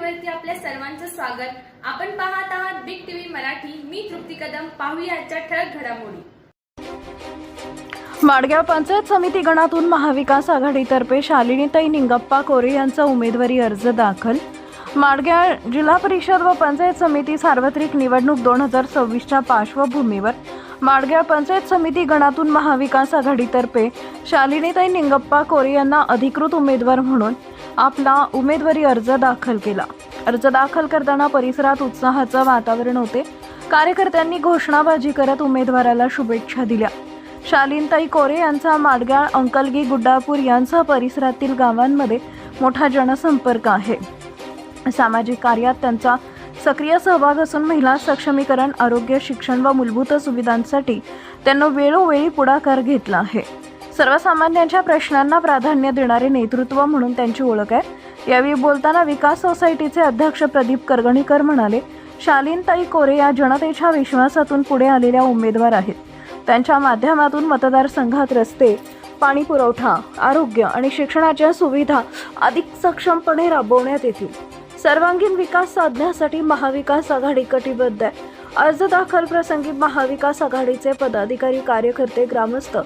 चॅनलवरती आपल्या सर्वांचं स्वागत। आपण पाहत आहात बिग टीव्ही मराठी। मी तृप्ती कदम। पाहूया आजच्या ठळक घडामोडी। माडगाव पंचायत समिती गणातून महाविकास आघाडीतर्फे शालिनीताई निंगप्पा कोरे यांचा उमेदवारी अर्ज दाखल। माडगाव जिल्हा परिषद व पंचायत समिती सार्वत्रिक निवडणूक 2026च्या पार्श्वभूमीवर माडगाव पंचायत समिती गणातून महाविकास आघाडीतर्फे शालिनीताई निंगप्पा कोरे यांना अधिकृत उमेदवार म्हणून आपला उमेदवारी अर्ज दाखल केला। अर्ज दाखल करताना परिसरात उत्साहाचे वातावरण होते। कार्यकर्त्यांनी घोषणाबाजी करत उमेदवाराला शुभेच्छा दिल्या। शालिनीताई कोरे यांचा माडगाव, अंकलगी, गुड्डापूर यांसह परिसरातील गावांमध्ये मोठा जनसंपर्क आहे। सामाजिक कार्यात त्यांचा सक्रिय सहभाग असून महिला सक्षमीकरण, आरोग्य, शिक्षण व मूलभूत सुविधांसाठी त्यांनी वेळोवेळी पुढाकार घेतला आहे। सर्वसामान्यांच्या प्रश्नांना प्राधान्य देणारे नेतृत्व म्हणून त्यांची ओळख आहे। यावेळी बोलताना विकास सोसायटीचे अध्यक्ष प्रदीप करगणीकर म्हणाले, शालिनीताई कोरे या जनतेच्या विश्वासातून पुढे आलेल्या उमेदवार आहेत। त्यांच्या माध्यमातून मतदारसंघात रस्ते, पाणी पुरवठा, आरोग्य आणि शिक्षणाच्या सुविधा अधिक सक्षमपणे राबवण्यात येतील। सर्वांगीण विकास साधण्यासाठी महाविकास आघाडी कटिबद्ध आहे। अर्ज दाखल प्रसंगी महाविकास आघाडीचे पदाधिकारी, कार्यकर्ते, ग्रामस्थ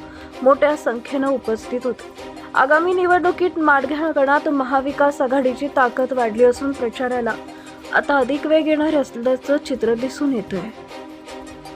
मोठ्या संख्येने उपस्थित होते। आगामी निवडणुकीत माडगाव गणात महाविकास आघाडीची ताकद वाढली असून प्रचाराला आता अधिक वेग येणार असल्याचं चित्र दिसून येतंय।